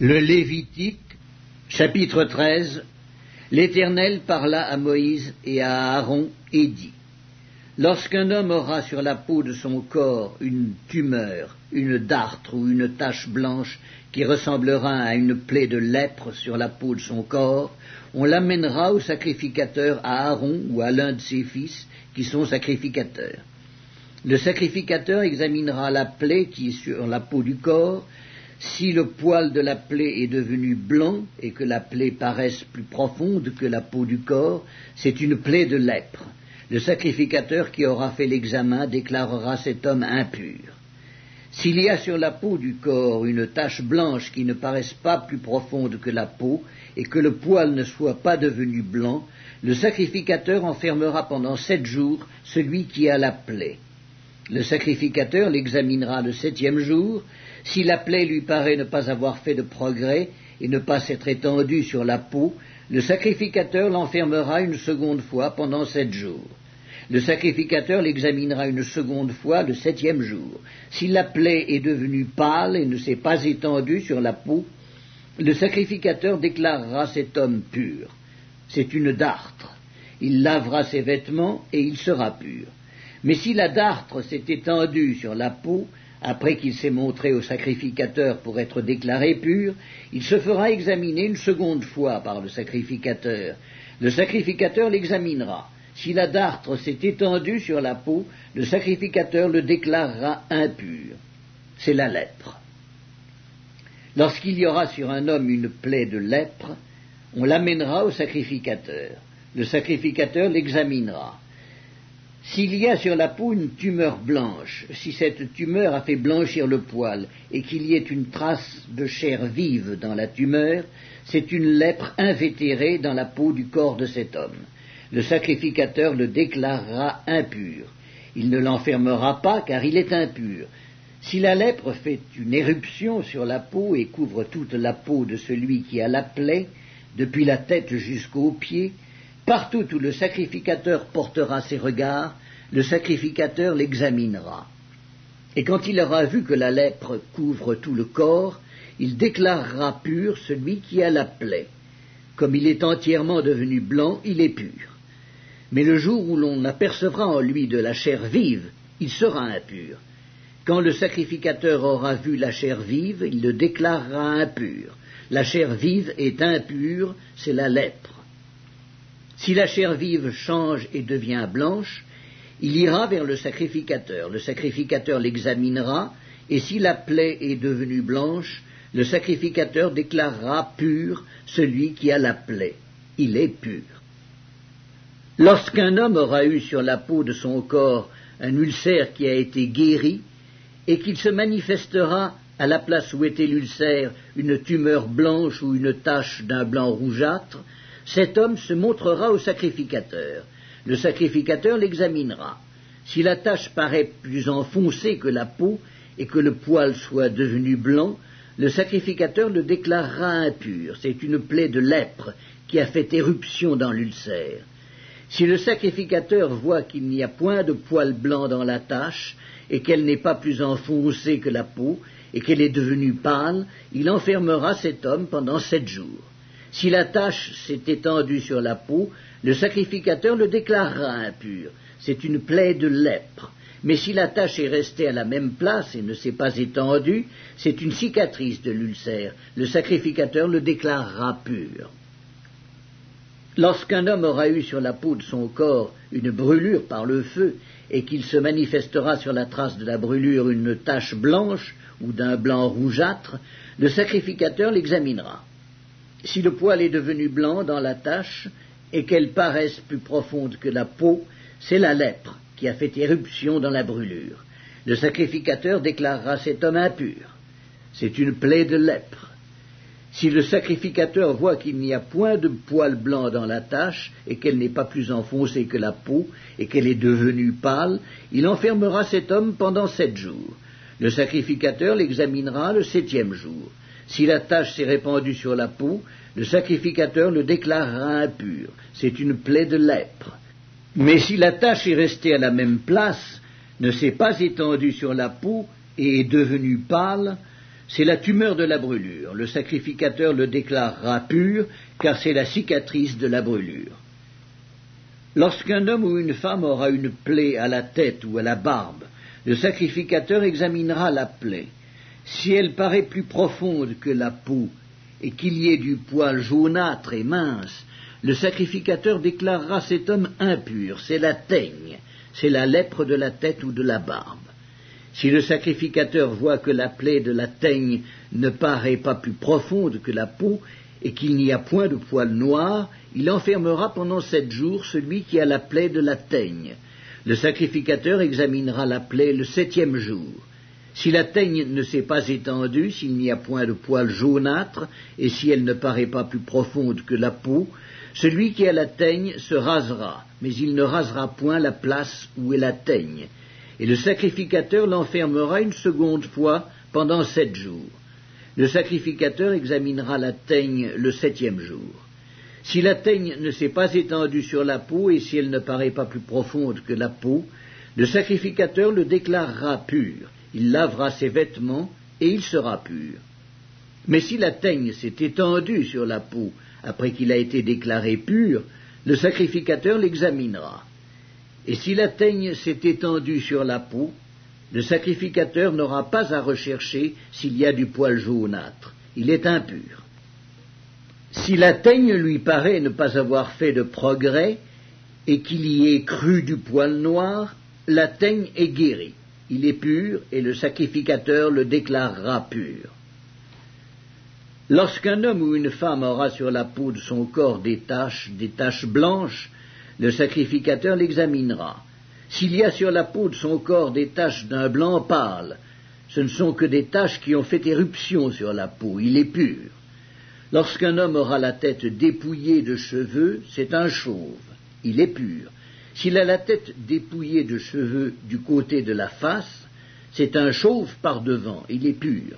Le Lévitique, chapitre 13. L'Éternel parla à Moïse et à Aaron et dit: Lorsqu'un homme aura sur la peau de son corps une tumeur, une dartre ou une tache blanche qui ressemblera à une plaie de lèpre sur la peau de son corps, on l'amènera au sacrificateur, à Aaron ou à l'un de ses fils qui sont sacrificateurs. Le sacrificateur examinera la plaie qui est sur la peau du corps. Si le poil de la plaie est devenu blanc et que la plaie paraisse plus profonde que la peau du corps, c'est une plaie de lèpre. Le sacrificateur qui aura fait l'examen déclarera cet homme impur. S'il y a sur la peau du corps une tache blanche qui ne paraisse pas plus profonde que la peau et que le poil ne soit pas devenu blanc, le sacrificateur enfermera pendant 7 jours celui qui a la plaie. Le sacrificateur l'examinera le 7e jour. Si la plaie lui paraît ne pas avoir fait de progrès et ne pas s'être étendue sur la peau, le sacrificateur l'enfermera une seconde fois pendant 7 jours. Le sacrificateur l'examinera une seconde fois le 7e jour. Si la plaie est devenue pâle et ne s'est pas étendue sur la peau, le sacrificateur déclarera cet homme pur. C'est une dartre. Il lavera ses vêtements et il sera pur. Mais si la dartre s'est étendue sur la peau, après qu'il s'est montré au sacrificateur pour être déclaré pur, il se fera examiner une seconde fois par le sacrificateur. Le sacrificateur l'examinera. Si la dartre s'est étendue sur la peau, le sacrificateur le déclarera impur. C'est la lèpre. Lorsqu'il y aura sur un homme une plaie de lèpre, on l'amènera au sacrificateur. Le sacrificateur l'examinera. S'il y a sur la peau une tumeur blanche, si cette tumeur a fait blanchir le poil et qu'il y ait une trace de chair vive dans la tumeur, c'est une lèpre invétérée dans la peau du corps de cet homme. Le sacrificateur le déclarera impur. Il ne l'enfermera pas car il est impur. Si la lèpre fait une éruption sur la peau et couvre toute la peau de celui qui a la plaie, depuis la tête jusqu'aux pieds, partout où le sacrificateur portera ses regards, le sacrificateur l'examinera. Et quand il aura vu que la lèpre couvre tout le corps, il déclarera pur celui qui a la plaie. Comme il est entièrement devenu blanc, il est pur. Mais le jour où l'on apercevra en lui de la chair vive, il sera impur. Quand le sacrificateur aura vu la chair vive, il le déclarera impur. La chair vive est impure, c'est la lèpre. Si la chair vive change et devient blanche, il ira vers le sacrificateur. Le sacrificateur l'examinera, et si la plaie est devenue blanche, le sacrificateur déclarera pur celui qui a la plaie. Il est pur. Lorsqu'un homme aura eu sur la peau de son corps un ulcère qui a été guéri, et qu'il se manifestera à la place où était l'ulcère une tumeur blanche ou une tache d'un blanc rougeâtre, cet homme se montrera au sacrificateur. Le sacrificateur l'examinera. Si la tache paraît plus enfoncée que la peau et que le poil soit devenu blanc, le sacrificateur le déclarera impur. C'est une plaie de lèpre qui a fait éruption dans l'ulcère. Si le sacrificateur voit qu'il n'y a point de poil blanc dans la tache et qu'elle n'est pas plus enfoncée que la peau et qu'elle est devenue pâle, il enfermera cet homme pendant 7 jours. Si la tache s'est étendue sur la peau, le sacrificateur le déclarera impur. C'est une plaie de lèpre. Mais si la tache est restée à la même place et ne s'est pas étendue, c'est une cicatrice de l'ulcère. Le sacrificateur le déclarera pur. Lorsqu'un homme aura eu sur la peau de son corps une brûlure par le feu et qu'il se manifestera sur la trace de la brûlure une tache blanche ou d'un blanc rougeâtre, le sacrificateur l'examinera. Si le poil est devenu blanc dans la tache et qu'elle paraisse plus profonde que la peau, c'est la lèpre qui a fait éruption dans la brûlure. Le sacrificateur déclarera cet homme impur. C'est une plaie de lèpre. Si le sacrificateur voit qu'il n'y a point de poil blanc dans la tache et qu'elle n'est pas plus enfoncée que la peau et qu'elle est devenue pâle, il enfermera cet homme pendant 7 jours. Le sacrificateur l'examinera le 7e jour. Si la tache s'est répandue sur la peau, le sacrificateur le déclarera impur. C'est une plaie de lèpre. Mais si la tache est restée à la même place, ne s'est pas étendue sur la peau et est devenue pâle, c'est la tumeur de la brûlure. Le sacrificateur le déclarera pur, car c'est la cicatrice de la brûlure. Lorsqu'un homme ou une femme aura une plaie à la tête ou à la barbe, le sacrificateur examinera la plaie. Si elle paraît plus profonde que la peau et qu'il y ait du poil jaunâtre et mince, le sacrificateur déclarera cet homme impur, c'est la teigne, c'est la lèpre de la tête ou de la barbe. Si le sacrificateur voit que la plaie de la teigne ne paraît pas plus profonde que la peau et qu'il n'y a point de poil noir, il enfermera pendant 7 jours celui qui a la plaie de la teigne. Le sacrificateur examinera la plaie le 7e jour. Si la teigne ne s'est pas étendue, s'il n'y a point de poil jaunâtre, et si elle ne paraît pas plus profonde que la peau, celui qui a la teigne se rasera, mais il ne rasera point la place où est la teigne. Et le sacrificateur l'enfermera une seconde fois pendant 7 jours. Le sacrificateur examinera la teigne le 7e jour. Si la teigne ne s'est pas étendue sur la peau, et si elle ne paraît pas plus profonde que la peau, le sacrificateur le déclarera pur. Il lavera ses vêtements, et il sera pur. Mais si la teigne s'est étendue sur la peau, après qu'il a été déclaré pur, le sacrificateur l'examinera. Et si la teigne s'est étendue sur la peau, le sacrificateur n'aura pas à rechercher s'il y a du poil jaunâtre. Il est impur. Si la teigne lui paraît ne pas avoir fait de progrès, et qu'il y ait cru du poil noir, la teigne est guérie. Il est pur, et le sacrificateur le déclarera pur. Lorsqu'un homme ou une femme aura sur la peau de son corps des taches blanches, le sacrificateur l'examinera. S'il y a sur la peau de son corps des taches d'un blanc pâle, ce ne sont que des taches qui ont fait éruption sur la peau, il est pur. Lorsqu'un homme aura la tête dépouillée de cheveux, c'est un chauve, il est pur. S'il a la tête dépouillée de cheveux du côté de la face, c'est un chauve par devant, il est pur.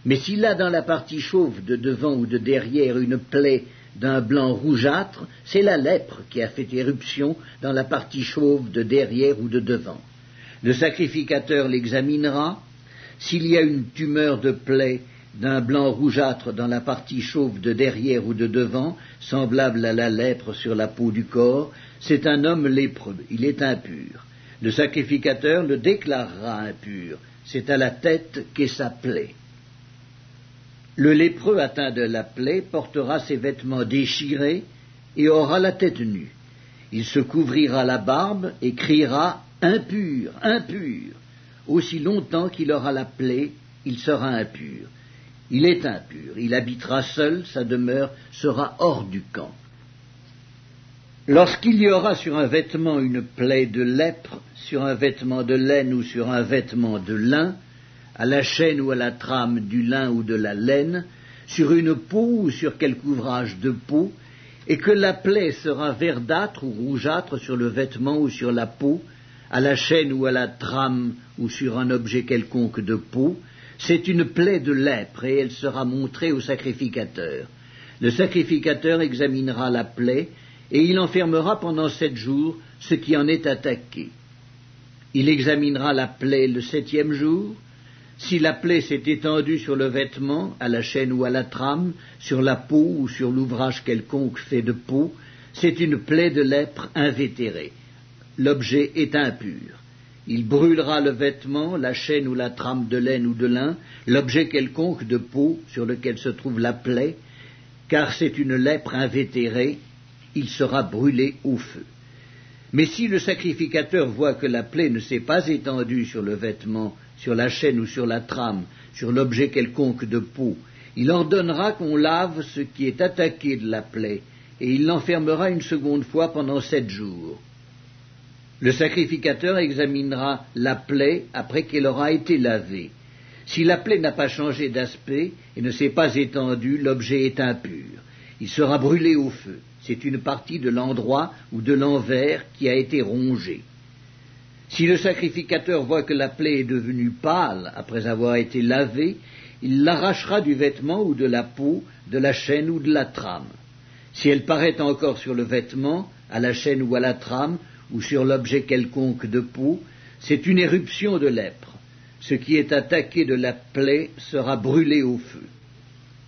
Mais s'il a dans la partie chauve de devant ou de derrière une plaie d'un blanc rougeâtre, c'est la lèpre qui a fait éruption dans la partie chauve de derrière ou de devant. Le sacrificateur l'examinera. S'il y a une tumeur de plaie d'un blanc rougeâtre dans la partie chauve de derrière ou de devant, semblable à la lèpre sur la peau du corps, c'est un homme lépreux, il est impur. Le sacrificateur le déclarera impur, c'est à la tête qu'est sa plaie. Le lépreux atteint de la plaie portera ses vêtements déchirés et aura la tête nue. Il se couvrira la barbe et criera « Impur, impur !» Aussi longtemps qu'il aura la plaie, il sera impur. Il est impur, il habitera seul, sa demeure sera hors du camp. Lorsqu'il y aura sur un vêtement une plaie de lèpre, sur un vêtement de laine ou sur un vêtement de lin, à la chaîne ou à la trame du lin ou de la laine, sur une peau ou sur quelque ouvrage de peau, et que la plaie sera verdâtre ou rougeâtre sur le vêtement ou sur la peau, à la chaîne ou à la trame ou sur un objet quelconque de peau, c'est une plaie de lèpre et elle sera montrée au sacrificateur. Le sacrificateur examinera la plaie et il enfermera pendant 7 jours ce qui en est attaqué. Il examinera la plaie le 7e jour. Si la plaie s'est étendue sur le vêtement, à la chaîne ou à la trame, sur la peau ou sur l'ouvrage quelconque fait de peau, c'est une plaie de lèpre invétérée. L'objet est impur. Il brûlera le vêtement, la chaîne ou la trame de laine ou de lin, l'objet quelconque de peau sur lequel se trouve la plaie, car c'est une lèpre invétérée, il sera brûlé au feu. Mais si le sacrificateur voit que la plaie ne s'est pas étendue sur le vêtement, sur la chaîne ou sur la trame, sur l'objet quelconque de peau, il ordonnera qu'on lave ce qui est attaqué de la plaie, et il l'enfermera une seconde fois pendant 7 jours. Le sacrificateur examinera la plaie après qu'elle aura été lavée. Si la plaie n'a pas changé d'aspect et ne s'est pas étendue, l'objet est impur. Il sera brûlé au feu. C'est une partie de l'endroit ou de l'envers qui a été rongée. Si le sacrificateur voit que la plaie est devenue pâle après avoir été lavée, il l'arrachera du vêtement ou de la peau, de la chaîne ou de la trame. Si elle paraît encore sur le vêtement, à la chaîne ou à la trame, ou sur l'objet quelconque de peau, c'est une éruption de lèpre. ce qui est attaqué de la plaie sera brûlé au feu.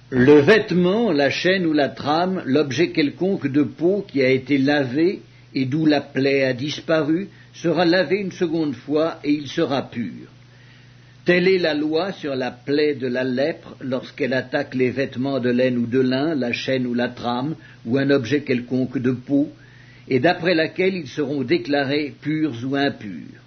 Le vêtement, la chaîne ou la trame, l'objet quelconque de peau qui a été lavé et d'où la plaie a disparu, sera lavé une seconde fois et il sera pur. Telle est la loi sur la plaie de la lèpre lorsqu'elle attaque les vêtements de laine ou de lin, la chaîne ou la trame, ou un objet quelconque de peau, et d'après laquelle ils seront déclarés purs ou impurs.